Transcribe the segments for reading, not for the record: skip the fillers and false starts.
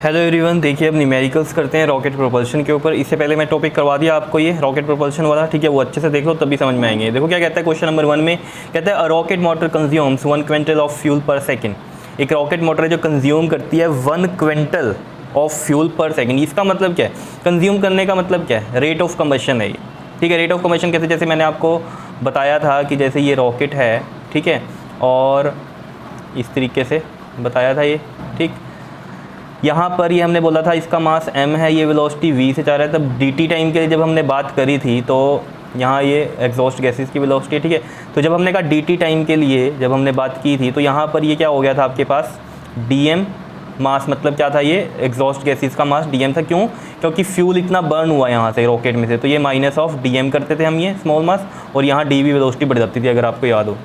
Hello everyone, देखिए अब numericals करते हैं रॉकेट प्रोपल्शन के ऊपर। इससे पहले मैं टॉपिक करवा दिया आपको ये रॉकेट प्रोपल्शन वाला, ठीक है, वो अच्छे से देख लो तभी समझ में आएंगे। देखो क्या कहता है क्वेश्चन नंबर 1 में, कहता है a rocket motor consumes 1 quintal of fuel पर सेकेंड। एक रॉकेट मोटर है जो कंज्यूम करती है 1 क्विंटल ऑफ फ्यूल पर सेकेंड। इसका मतलब क्या है, कंज्यूम करने का मतलब क्या है, रेट ऑफ कम्बशन है ये, ठीक है। रेट ऑफ कम्बशन कैसे, जैसे मैंने आपको बताया था कि जैसे ये रॉकेट है, ठीक है, और इस तरीके से बताया था ये, ठीक। यहाँ पर ये हमने बोला था इसका मास m है, ये वेलोसिटी v से जा रहा है। तब dt टाइम के लिए जब हमने बात करी थी तो यहाँ ये एग्जॉस्ट गैसेस की वेलोसिटी, ठीक है। तो जब हमने कहा dt टाइम के लिए जब हमने बात की थी तो यहाँ पर ये क्या हो गया था आपके पास dm मास, मतलब क्या था, ये एग्जॉस्ट गैसेस का मास dm था। क्यों? क्योंकि फ्यूल इतना बर्न हुआ यहाँ से रॉकेट में से, तो ये माइनस ऑफ dm करते थे हम ये स्मॉल मास, और यहाँ dv वेलोसिटी बढ़ जाती थी अगर आपको याद हो।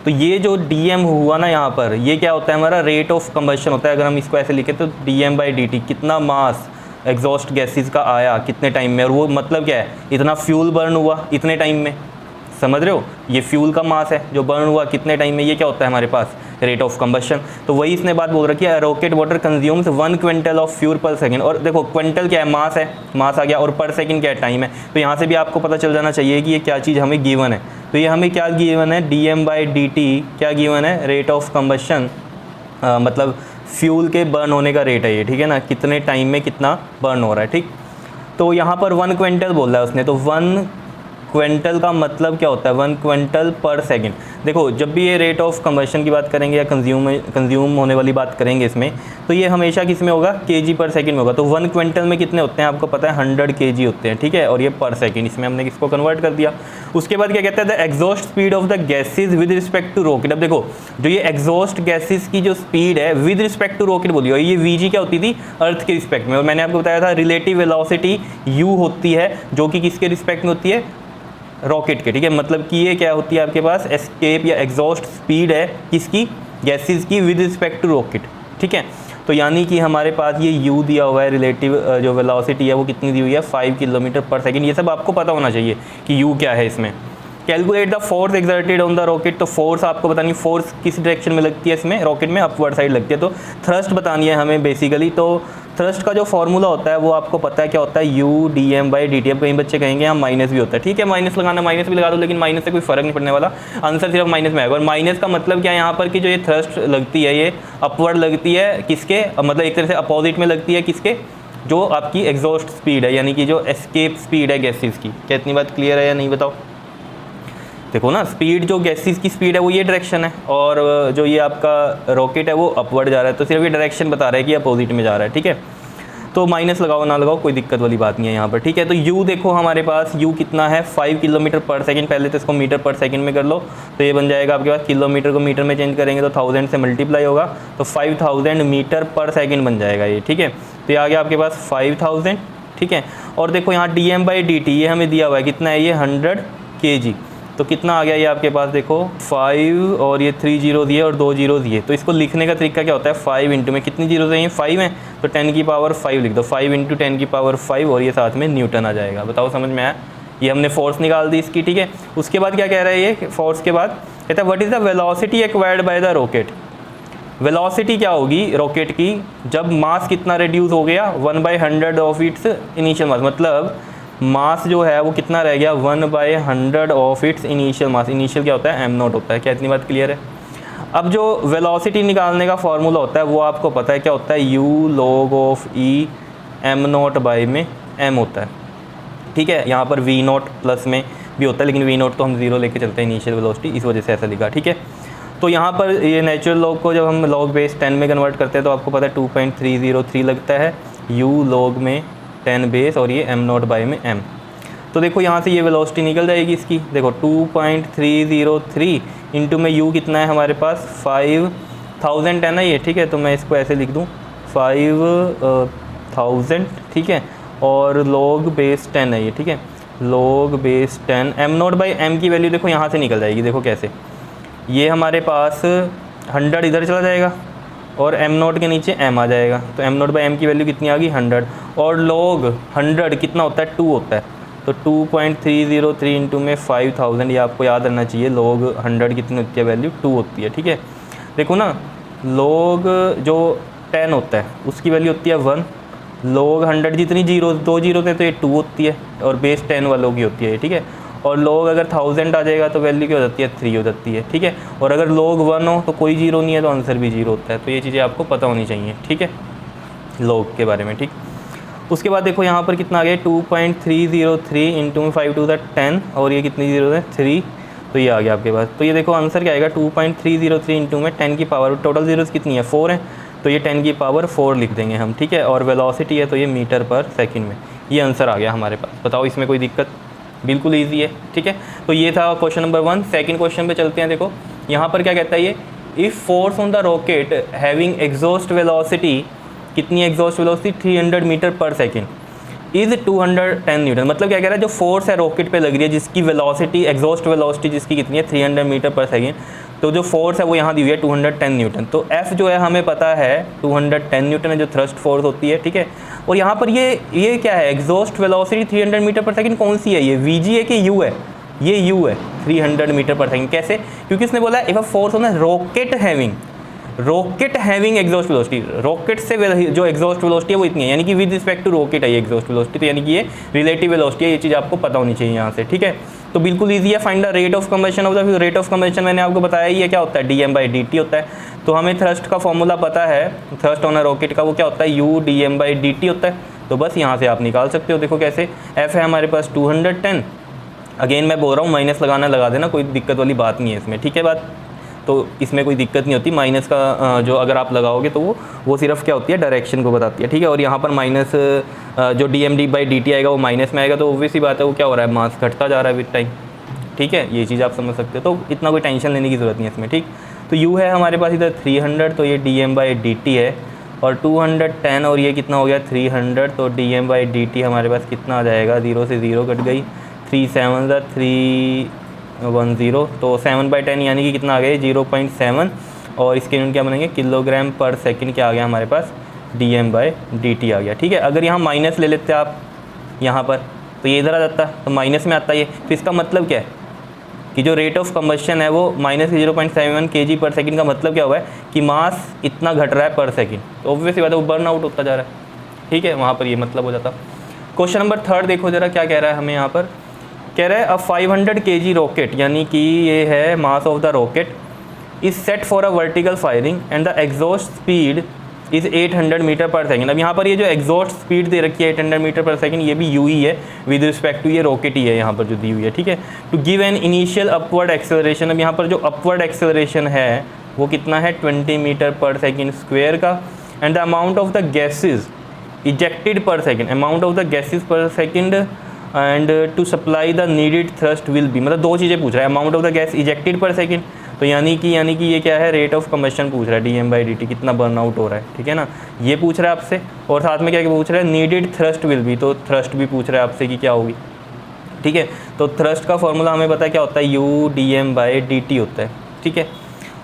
तो ये जो dm हुआ ना यहाँ पर, ये क्या होता है, हमारा रेट ऑफ कंबशन होता है। अगर हम इसको ऐसे लिखें तो dm/dt, कितना मास एग्जॉस्ट गैसेस का आया कितने टाइम में, और वो मतलब क्या है, इतना फ्यूल बर्न हुआ इतने टाइम में। समझ रहे हो, ये फ्यूल का मास है जो बर्न हुआ कितने टाइम में, ये क्या होता है हमारे पास रेट ऑफ कंबशन। तो वही इसने बात बोल रखी है, rocket water consumes 1 quintal of fuel पर सेकंड। और देखो क्विंटल क्या है, मास है, मास आ गया, और पर सेकंड क्या है, टाइम है। तो यहाँ से भी आपको पता चल जाना चाहिए कि ये क्या चीज़ हमें गिवन है। तो ये हमें क्या गिवन है, dm/dt क्या गिवन है, रेट ऑफ कंबशन, मतलब फ्यूल के बर्न होने का रेट है ये, ठीक है ना, कितने टाइम में कितना बर्न हो रहा है, ठीक। तो यहाँ पर 1 क्विंटल बोल रहा है उसने, तो 1 क्विंटल का मतलब क्या होता है, 1 क्विंटल पर सेकंड। देखो जब भी ये रेट ऑफ कंबशन की बात करेंगे या कंज्यूम होने वाली बात करेंगे इसमें, तो ये हमेशा किस में होगा, केजी पर सेकंड में होगा। तो 1 क्विंटल में कितने होते हैं आपको पता है, 100 केजी होते हैं, ठीक है, और ये पर सेकंड, इसमें हमने किसको कन्वर्ट कर दिया। उसके बाद क्या कहता है, the exhaust speed of the gases with respect to rocket. अब देखो जो ये एग्जॉस्ट गैसेज की जो स्पीड है विद रिस्पेक्ट टू रॉकेट बोली, और ये वीजी क्या होती थी, अर्थ के रिस्पेक्ट में। और मैंने आपको बताया था रिलेटिव वेलोसिटी यू होती है, जो कि किसके रिस्पेक्ट में होती है, रॉकेट के, ठीक है। मतलब कि ये क्या होती है आपके पास, एस्केप या एग्जॉस्ट स्पीड है किसकी, गैसेस की, विद रिस्पेक्ट टू रॉकेट, ठीक है। तो यानी कि हमारे पास ये u दिया हुआ है, रिलेटिव जो वेलोसिटी है वो कितनी दी हुई है, 5 किलोमीटर पर सेकंड। ये सब आपको पता होना चाहिए कि u क्या है इसमें। Calculate the force exerted on the rocket. तो फोर्स आपको बतानी, फोर्स किस डायरेक्शन में लगती है इसमें, रॉकेट में अपवर्ड साइड लगती है। तो थ्रस्ट बतानी है हमें बेसिकली। तो थ्रस्ट का जो फॉर्मूला होता है वो आपको पता है क्या होता है, u dm/dt। अब कई बच्चे कहेंगे यहाँ माइनस भी होता है, ठीक है, माइनस लगाना माइनस भी लगा दो, लेकिन माइनस से कोई फर्क नहीं पड़ने वाला, आंसर सिर्फ माइनस में आएगा। और माइनस का मतलब क्या है यहाँ पर कि जो ये थ्रस्ट लगती है ये अपवर्ड लगती है किसके, मतलब एक तरह से अपोजिट में लगती है किसके, जो आपकी एग्जॉस्ट स्पीड है, यानी कि जो एस्केप स्पीड है गैसेस की। क्या इतनी बात क्लियर है या नहीं बताओ। देखो ना, स्पीड जो गैसेस की स्पीड है वो ये डायरेक्शन है, और जो ये आपका रॉकेट है वो अपवर्ड जा रहा है, तो सिर्फ ये डायरेक्शन बता रहा है कि अपोजिट में जा रहा है, ठीक है। तो माइनस लगाओ ना लगाओ कोई दिक्कत वाली बात नहीं है यहाँ पर, ठीक है। तो u देखो हमारे पास u कितना है, 5 किलोमीटर पर सेकंड। पहले तो इसको मीटर पर सेकंड में कर लो, तो ये बन जाएगा आपके पास, किलोमीटर को मीटर में चेंज करेंगे तो 1000 से मल्टीप्लाई होगा, तो 5000 मीटर पर सेकंड बन जाएगा ये, ठीक है। तो ये आ गया आपके पास 5000, ठीक है। और देखो यहाँ dm/dt ये हमें दिया हुआ है, कितना है ये, 100 kg। तो कितना आ गया ये आपके पास, देखो 5 और ये 3 जीरो दिए और 2 जीरो दिए। तो इसको लिखने का तरीका क्या होता है, 5 इंटू में कितनी जीरो चाहिए, 5 है, तो 10 की पावर 5 लिख दो, 5 इंटू 10 की पावर 5, और ये साथ में न्यूटन आ जाएगा। बताओ समझ में आया। ये हमने फोर्स निकाल दी इसकी, ठीक है। उसके बाद क्या कह रहा है ये, फोर्स के बाद कहता है what is the velocity acquired by the rocket. Velocity क्या होगी रॉकेट की जब मास कितना रिड्यूस हो गया, 1/100 ऑफ इट्स इनिशियल मास। मतलब मास जो है वो कितना रह गया, 1/100 of its initial mass. Initial क्या होता है, m0 होता है। क्या इतनी बात क्लियर है। अब जो वेलोसिटी निकालने का फॉर्मूला होता है वो आपको पता है क्या होता है, u log of e m0 by में m होता है, ठीक है। यहाँ पर v0 प्लस में भी होता है, लेकिन v0 तो हम 0 लेके चलते हैं इनिशियल वेलोसिटी, इस वजह से ऐसा लिखा, ठीक है। तो यहाँ पर ये नेचुरल लॉग को जब हम log बेस 10 में कन्वर्ट करते हैं तो आपको पता है 2.303 लगता है, u log में 10 बेस, और ये m0 बाई में m। तो देखो यहाँ से ये वेलोसिटी निकल जाएगी इसकी, देखो 2.303 इंटू में u कितना है हमारे पास, 5000 है ना ये, ठीक है। तो मैं इसको ऐसे लिख दूँ 5000, ठीक है, और log बेस 10 है ये, ठीक है, log base 10 m0 by m की वैल्यू देखो यहाँ से निकल जाएगी। देखो कैसे, ये हमारे पास 100 इधर चला जाएगा और m0 के नीचे m आ जाएगा, तो m0 बाई m की वैल्यू कितनी आ गई, 100, और log 100 कितना होता है, 2 होता है। तो 2.303 इंटू में 5000, ये आपको याद रहना चाहिए, log 100 कितनी होती है, वैल्यू 2 होती है, ठीक है। देखो ना, log जो 10 होता है उसकी वैल्यू होती है 1, log 100 जितनी जीरो 2 जीरो थे तो ये 2 होती है और बेस 10 वालों की होती है, ठीक है। और log अगर 1000 आ जाएगा तो वैल्यू क्या हो जाती है 3 हो जाती है, ठीक है। और अगर log 1 हो तो कोई जीरो नहीं है तो आंसर भी जीरो होता है। तो ये चीज़ें आपको पता होनी चाहिए, ठीक है, log के बारे में, ठीक। उसके बाद देखो यहाँ पर कितना आ गया 2.303 इंटू 5 टू द 10 और ये कितनी जीरो है 3, तो ये आ गया आपके पास। तो ये देखो आंसर क्या आएगा 2.303 इंटू में 10 की पावर, टोटल जीरोस कितनी है 4 है तो ये 10 की पावर 4 लिख देंगे हम, ठीक है। और वेलोसिटी है तो ये मीटर पर सेकंड में, ये आंसर आ गया हमारे पास। बताओ इसमें कोई दिक्कत, बिल्कुल ईजी है, ठीक है। तो ये था क्वेश्चन नंबर 1। सेकंड क्वेश्चन पे चलते हैं। देखो यहाँ पर क्या कहता है ये, if force on the rocket having exhaust velocity, कितनी एग्जॉस्ट वेलोसिटी 300 मीटर पर सेकेंड इज़ 210 न्यूटन। मतलब क्या कह रहा है, जो फोर्स है रॉकेट पे लग रही है जिसकी वेलोसिटी, एग्जॉस्ट वेलोसिटी जिसकी कितनी है 300 मीटर पर सेकेंड, तो जो फोर्स है वो यहाँ दी हुई है 210 न्यूटन। तो F जो है हमें पता है 210 न्यूटन है जो थ्रस्ट फोर्स होती है, ठीक है। और यहाँ पर ये क्या है, एग्जॉस्ट वेलोसिटी 300 मीटर पर सेकेंड कौन सी है, ये VG है कि U है, ये U है 300 मीटर पर सेकेंड। कैसे, क्योंकि इसने बोला if a force on rocket having exhaust velocity, rocket से जो एग्जॉस्ट वेलोसिटी है वो इतनी है, यानी कि विद रिस्पेक्ट टू रॉकेट है ये एग्जॉस्ट वेलोसिटी, तो यानी कि ये रिलेटिव वेलोसिटी है। ये चीज़ आपको पता होनी चाहिए यहाँ से, ठीक है। तो बिल्कुल ईजी है। Find the rate of combustion of the, rate of combustion मैंने आपको बताया ही है क्या होता है, dm/dt होता है। तो हमें थ्रस्ट का फॉर्मूला पता है, थ्रस्ट ऑन अ रॉकेट का, वो क्या होता है u dm/dt होता है। तो बस यहाँ से आप निकाल सकते हो। देखो कैसे, F है हमारे पास 210, अगेन मैं बोल रहा हूँ माइनस लगाना लगा देना, कोई दिक्कत वाली बात नहीं है इसमें, ठीक है बात। तो इसमें कोई दिक्कत नहीं होती, माइनस का जो अगर आप लगाओगे तो वो सिर्फ क्या होती है, डायरेक्शन को बताती है, ठीक है। और यहाँ पर माइनस जो dm/dt आएगा वो माइनस में आएगा, तो ऑब्वियस ही बात है वो क्या हो रहा है, मास घटता जा रहा है विद टाइम, ठीक है। ये चीज़ आप समझ सकते हो, तो इतना कोई टेंशन लेने की ज़रूरत नहीं है इसमें, ठीक। तो u है हमारे पास इधर 300, तो ये dm/dt है, और 210 और ये कितना हो गया 300, तो dm/dt हमारे पास कितना आ जाएगा, 0 से 0 कट गई, 3 7 310, तो 7/10 यानी कि कितना आ गया 0.7, और इसके यूनिट क्या बनेंगे, किलोग्राम पर सेकंड क्या आ गया हमारे पास, dm/dt आ गया, ठीक है। अगर यहाँ माइनस ले लेते आप यहाँ पर तो ये इधर आ जाता, तो माइनस में आता है ये, तो इसका मतलब क्या है कि जो रेट ऑफ कंबशन है वो -0.71 kg पर सेकंड का मतलब क्या हुआ है कि मास इतना घट रहा है पर सेकंड, तो ऑब्वियसली बात है वो बर्न आउट होता जा रहा है, ठीक है। वहाँ पर ये मतलब हो जाता। क्वेश्चन नंबर 3 देखो जरा क्या कह रहा है हमें, यहाँ पर कह रहा है अ 500 kg रॉकेट, यानी कि ये है mass of the rocket, is set for a vertical firing and the exhaust speed is 800 metre पर सेकंड। अब यहाँ पर ये जो एग्जॉस्ट स्पीड दे रखी है 800 मीटर पर सेकंड, ये भी यू ही है विद रिस्पेक्ट टू ये रॉकेट ही है यहाँ पर जो दी हुई है, ठीक है। To give an initial upward acceleration, अब यहाँ पर जो अपवर्ड एक्सेलरेशन है वो कितना है 20 मीटर पर सेकंड स्क्वायर का, and the amount of the gases ejected per second, amount of the gases per second and to supply the needed thrust will be, मतलब दो चीज़ें पूछ रहा है, amount of the gas ejected per second, तो यानी कि ये क्या है, रेट ऑफ कंबशन पूछ रहा है, dm/dt कितना बर्न आउट हो रहा है, ठीक है ना, ये पूछ रहा है आपसे। और साथ में क्या पूछ रहा है, नीडेड थ्रस्ट विल बी, तो थ्रस्ट भी पूछ रहा है आपसे कि क्या होगी, ठीक है। तो थ्रस्ट का फॉर्मूला हमें पता है क्या होता है, u dm/dt होता है, ठीक है।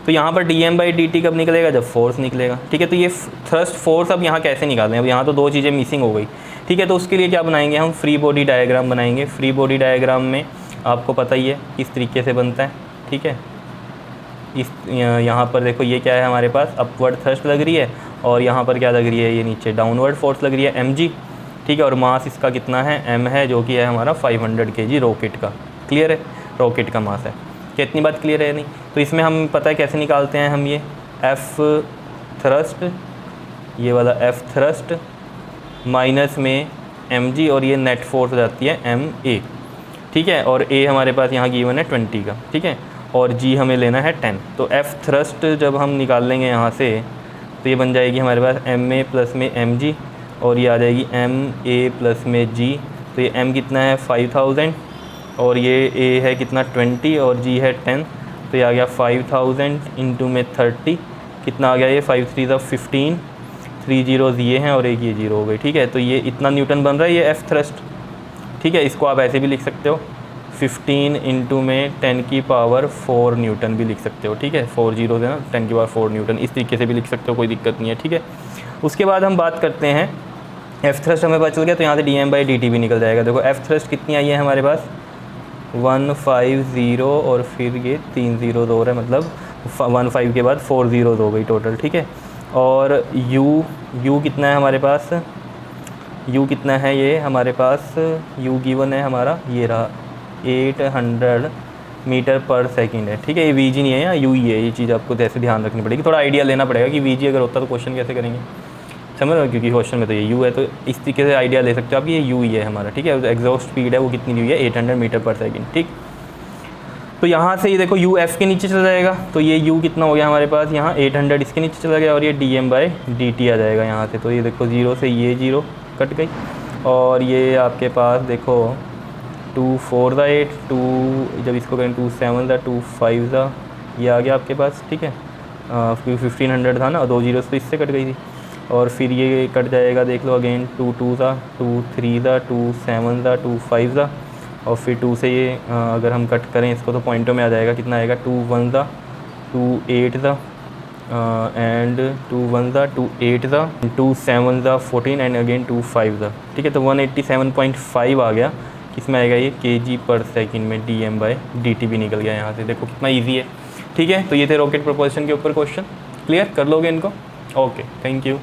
तो यहाँ पर dm/dt कब निकलेगा, जब फोर्स निकलेगा, ठीक है। तो ये थ्रस्ट फोर्स अब यहाँ कैसे निकालें, अब यहाँ तो दो चीज़ें मिसिंग हो गई, ठीक है। तो उसके लिए क्या बनाएंगे हम, फ्री बॉडी डायग्राम बनाएंगे। फ्री बॉडी डायग्राम में आपको पता ही है किस तरीके से बनता है, ठीक है। इस यहाँ पर देखो ये क्या है हमारे पास, अपवर्ड थ्रस्ट लग रही है, और यहाँ पर क्या लग रही है, ये नीचे डाउनवर्ड फोर्स लग रही है mg, ठीक है। और मास इसका कितना है, m है, जो कि है हमारा 500 kg रॉकेट का, क्लियर है, रॉकेट का मास है। कितनी बात क्लियर है नहीं, तो इसमें हम पता है कैसे निकालते हैं हम, ये F थ्रस्ट, ये वाला F थ्रस्ट माइनस में mg, और ये नेट फोर्स हो जाती है ma, ठीक है। और a हमारे पास यहाँ गिवन है 20 का, ठीक है, और g हमें लेना है 10। तो F थ्रस्ट जब हम निकाल लेंगे यहाँ से, तो ये बन जाएगी हमारे पास ma प्लस में mg, और ये आ जाएगी ma प्लस में g, तो ये m कितना है 5000, और ये a है कितना 20, और g है 10, तो ये आ गया 5000 इंटू में 30, कितना आ गया ये 5 3 15, 3 जीरोज़ ये हैं और एक ये जीरो हो गई, ठीक है। तो ये इतना न्यूटन बन रहा है ये F थ्रस्ट, ठीक है। इसको आप ऐसे भी लिख सकते हो, 15 इंटू में 10 की पावर 4 न्यूटन भी लिख सकते हो, ठीक है। 4 जीरो है ना, 10 की पावर 4 न्यूटन, इस तरीके से भी लिख सकते हो, कोई दिक्कत नहीं है, ठीक है। उसके बाद हम बात करते हैं F थ्रस्ट हमें पता चल गया, तो यहाँ से dm/dt भी निकल जाएगा। देखो F थ्रस्ट कितनी आई है हमारे पास 150, और फिर ये 3 जीरो हो रहा है, मतलब 15 के बाद 4 जीरोज़ हो गई टोटल, ठीक है। और यू कितना है हमारे पास, यू कितना है ये हमारे पास, यू गिवन है हमारा, ये रहा 800 मीटर पर सेकंड है, ठीक है। ये वी जी नहीं है या यू ही है, ये चीज़ आपको जैसे ध्यान रखनी पड़ेगी, थोड़ा आइडिया लेना पड़ेगा कि वी जी अगर होता तो क्वेश्चन कैसे करेंगे, समझ रहे हो, क्योंकि क्वेश्चन में तो ये यू है, तो इस तरीके से आइडिया ले सकते हो आप, ये यू ही है हमारा, ठीक है। एग्जॉस्ट स्पीड है वो कितनी दी हुई है, 800 मीटर पर सेकंड, ठीक। तो यहाँ से ये देखो यू एफ के नीचे चला जाएगा, तो ये यू कितना हो गया हमारे पास यहाँ 800 इसके नीचे चला गया, और ये D M by D T आ जाएगा यहाँ से। तो ये देखो 0 से ये 0 कट गई, और ये आपके पास देखो 2 4 दा 8, 2 जब इसको करें 2 7 दा 2 5 दा, ये आ गया आपके पास, ठीक है। 1500 था ना, 2 0 तो इससे कट गई थी, और फिर ये कट जाएगा देख लो अगेन 2 2 दा 2 3 दा 2 7 दा 2 5 दा, और फिर 2 से ये अगर हम कट करें इसको तो पॉइंटों में आ जाएगा, कितना आएगा 2 1 दा 2 8 दा एंड 2 1 दा 2 8 दा 2 7 दा 14 एंड अगेन 2 5 दा, ठीक है। तो 187.5 आ गया, किसमें आएगा ये kg पर सेकंड में, D M by D T भी निकल गया यहाँ से, देखो कितना ईजी है, ठीक है। तो ये थे रॉकेट प्रोपल्शन के ऊपर क्वेश्चन, क्लियर कर लोगे इनको, ओके, थैंक यू।